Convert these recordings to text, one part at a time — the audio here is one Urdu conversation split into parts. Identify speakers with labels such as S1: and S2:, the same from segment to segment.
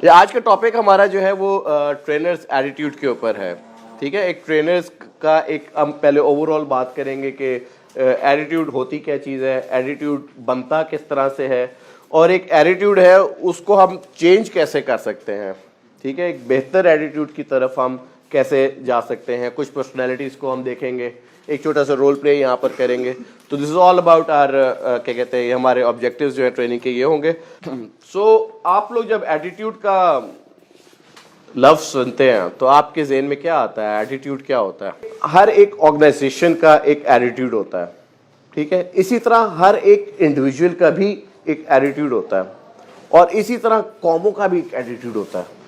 S1: آج کا ٹاپک ہمارا جو ہے وہ ٹرینرز ایٹیٹیوڈ کے اوپر ہے. ٹھیک ہے, ایک ٹرینرز کا ایک ہم پہلے اوور آل بات کریں گے کہ ایٹیٹیوڈ ہوتی کیا چیز ہے, ایٹیٹیوڈ بنتا کس طرح سے ہے, اور ایک ایٹیٹیوڈ ہے اس کو ہم چینج کیسے کر سکتے ہیں. ٹھیک ہے, ایک بہتر ایٹیٹیوڈ کی طرف ہم کیسے جا سکتے ہیں. کچھ پرسنالٹیز کو ہم دیکھیں گے, ایک چھوٹا سا رول پلے یہاں پر کریں گے. تو دس از آل اباؤٹ آر کیا کہتے ہیں, ہمارے آبجیکٹیوز جو ہے ٹریننگ کے یہ ہوں گے. سو آپ لوگ جب ایٹیٹیوڈ کا لفظ سنتے ہیں تو آپ کے ذہن میں کیا آتا ہے, ایٹیٹیوڈ کیا ہوتا ہے؟ ہر ایک آرگنائزیشن کا ایک ایٹیٹیوڈ ہوتا ہے. ٹھیک ہے, اسی طرح ہر ایک انڈیویجول کا بھی ایک ایٹیٹیوڈ ہوتا ہے, اور اسی طرح قوموں کا بھی ایک ایٹیٹیوڈ ہوتا ہے.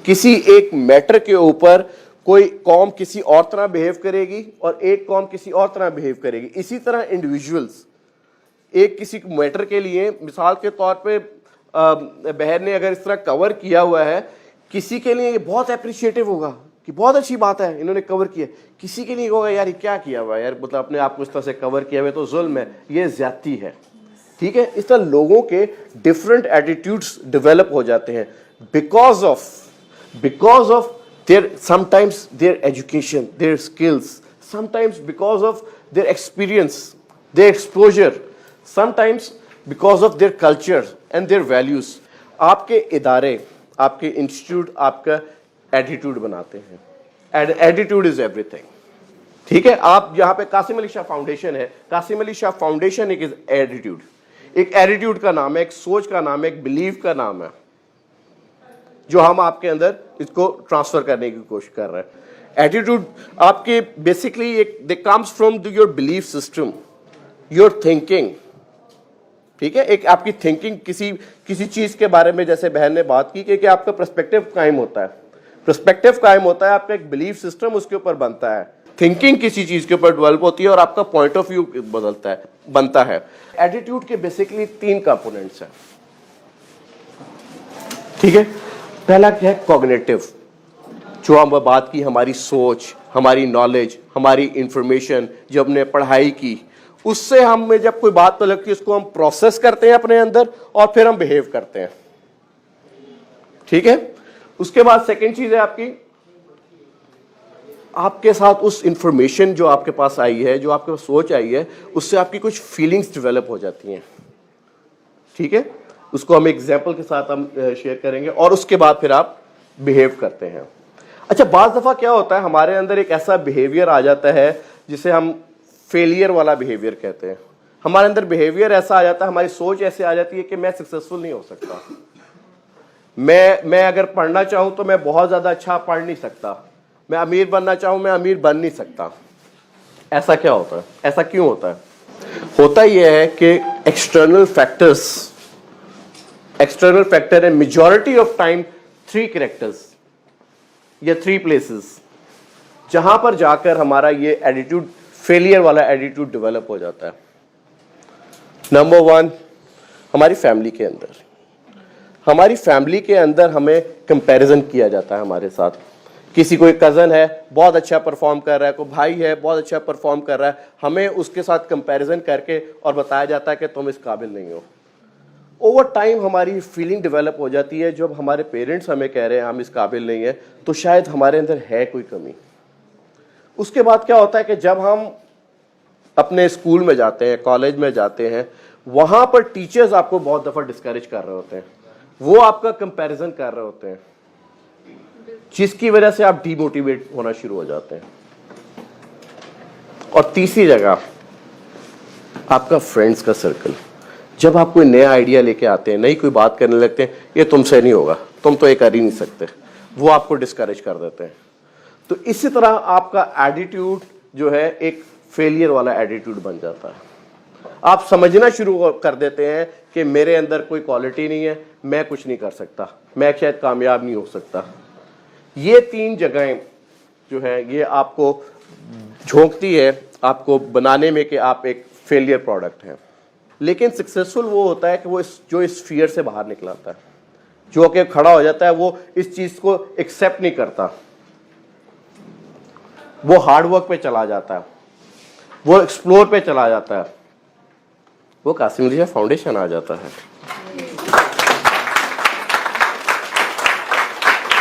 S1: کسی ایک میٹر کے اوپر کوئی قوم کسی اور طرح بہیو کرے گی اور ایک قوم کسی اور طرح بہیو کرے گی. اسی طرح انڈیویجولز ایک کسی میٹر کے لیے, مثال کے طور پہ بہن نے اگر اس طرح کور کیا ہوا ہے, کسی کے لیے یہ بہت اپریشیٹو ہوگا کہ بہت اچھی بات ہے انہوں نے کور کیا. کسی کے لیے ہوگا یار یہ کیا کیا ہوا ہے یار, مطلب اپنے آپ کو اس طرح سے کور کیا ہوا ہے تو ظلم ہے, یہ زیادتی ہے. ٹھیک ہے, اس طرح لوگوں کے ڈفرینٹ ایٹیٹیوڈز ڈیولپ ہو جاتے ہیں because of their sometimes their education, their skills, sometimes because of their experience, their exposure, sometimes because of their culture and their values. آپ کے ادارے, آپ کے انسٹیٹیوٹ آپ کا ایٹیٹیوڈ بناتے ہیں. Attitude is every thing. ٹھیک ہے, آپ یہاں پہ قاسم علی شاہ فاؤنڈیشن ہے, قاسم علی شاہ فاؤنڈیشن ایک ایٹیٹیوڈ, ایک ایٹیٹیوڈ کا نام ہے, ایک سوچ کا نام ہے, ایک بلیف کا نام ہے, جو ہم آپ کے اندر اس کو ٹرانسفر کرنے کی کوشش کر رہے ہیں. ایٹیٹیوڈ آپ کے بیسکلی ایک they comes from your belief system, your thinking. ٹھیک ہے, ایک آپ کی تھنکنگ کسی چیز کے بارے میں, جیسے بہن نے بات کی کہ آپ کا پرسپیکٹو قائم ہوتا ہے, پرسپیکٹو قائم ہوتا ہے, آپ کا ایک بلیف سسٹم اس کے اوپر بنتا ہے, تھنکنگ کسی چیز کے اوپر ڈیولپ ہوتی ہے اور آپ کا پوائنٹ آف ویو بنتا ہے. ایٹیٹیوڈ کے بیسکلی 3 کمپوننٹس ہیں. ٹھیک ہے, پہلا کیا ہے, کوگنیٹو, جو ہم بات کی, ہماری سوچ, ہماری نالج, ہماری انفارمیشن جو ہم نے پڑھائی کی, اس سے ہمیں جب کوئی بات تو لگتی ہے اس کو ہم پروسیس کرتے ہیں اپنے اندر اور پھر ہم بہیو کرتے ہیں. ٹھیک ہے, اس کے بعد سیکنڈ چیز ہے آپ کے ساتھ اس انفارمیشن جو آپ کے پاس آئی ہے, جو آپ کے پاس سوچ آئی ہے, اس سے آپ کی کچھ فیلنگز ڈیولپ ہو جاتی ہیں. ٹھیک ہے, اس کو ہم ایگزامپل کے ساتھ ہم شیئر کریں گے, اور اس کے بعد پھر آپ بہیو کرتے ہیں. اچھا, بعض دفعہ کیا ہوتا ہے, ہمارے اندر ایک ایسا بہیویئر آ جاتا ہے جسے ہم فیلئر والا بہیویئر کہتے ہیں. ہمارے اندر بہیویئر ایسا آ جاتا ہے, ہماری سوچ ایسے آ جاتی ہے کہ میں سکسیسفل نہیں ہو سکتا, میں اگر پڑھنا چاہوں تو میں بہت زیادہ اچھا پڑھ نہیں سکتا, میں امیر بننا چاہوں میں امیر بن نہیں سکتا. ایسا کیا ہوتا ہے, ایسا کیوں ہوتا ہے؟ ہوتا یہ ہے کہ ایکسٹرنل فیکٹر ہے, میجورٹی آف ٹائم 3 کریکٹرز یا 3 پلیسز جہاں پر جا کر ہمارا یہ ایٹیٹیوڈ, فیلئر والا ایٹیٹیوڈ ڈیولپ ہو جاتا ہے. نمبر 1, ہماری فیملی کے اندر. ہماری فیملی کے اندر ہمیں کمپیریزن کیا جاتا ہے ہمارے ساتھ. کسی کوئی کزن ہے بہت اچھا پرفارم کر رہا ہے, کوئی بھائی ہے بہت اچھا پرفارم کر رہا ہے, ہمیں اس کے ساتھ کمپیریزن کر کے اور بتایا جاتا ہے کہ تم اس قابل نہیں ہو. اوور ٹائم ہماری فیلنگ ڈیولپ ہو جاتی ہے, جب ہمارے پیرنٹس ہمیں کہہ رہے ہیں ہم اس قابل نہیں ہیں, تو شاید ہمارے اندر ہے کوئی کمی. اس کے بعد کیا ہوتا ہے کہ جب ہم اپنے اسکول میں جاتے ہیں, کالج میں جاتے ہیں, وہاں پر ٹیچرز آپ کو بہت دفعہ ڈسکریج کر رہے ہوتے ہیں, وہ آپ کا کمپیریزن کر رہے ہوتے ہیں, جس کی وجہ سے آپ ڈی موٹیویٹ ہونا شروع ہو جاتے ہیں. اور تیسری جگہ آپ کا فرینڈز کا سرکل. جب آپ کوئی نیا آئیڈیا لے کے آتے ہیں, نئی کوئی بات کرنے لگتے ہیں, یہ تم سے نہیں ہوگا, تم تو یہ کر ہی نہیں سکتے, وہ آپ کو ڈسکریج کر دیتے ہیں. تو اسی طرح آپ کا ایٹیٹیوڈ جو ہے ایک فیلئر والا ایٹیٹیوڈ بن جاتا ہے. آپ سمجھنا شروع کر دیتے ہیں کہ میرے اندر کوئی کوالٹی نہیں ہے, میں کچھ نہیں کر سکتا, میں شاید کامیاب نہیں ہو سکتا. یہ 3 جگہیں جو ہیں یہ آپ کو جھونکتی ہے آپ کو بنانے میں کہ آپ ایک فیلئر پروڈکٹ ہیں. لیکن سکسیسفل وہ ہوتا ہے کہ وہ جو اس فیئر سے باہر نکل آتا ہے, جو کہ کھڑا ہو جاتا ہے, وہ اس چیز کو ایکسیپٹ نہیں کرتا, وہ ہارڈ ورک پہ چلا جاتا ہے, وہ ایکسپلور پہ چلا جاتا ہے, وہ قاسم علی شاہ فاؤنڈیشن آ جاتا ہے.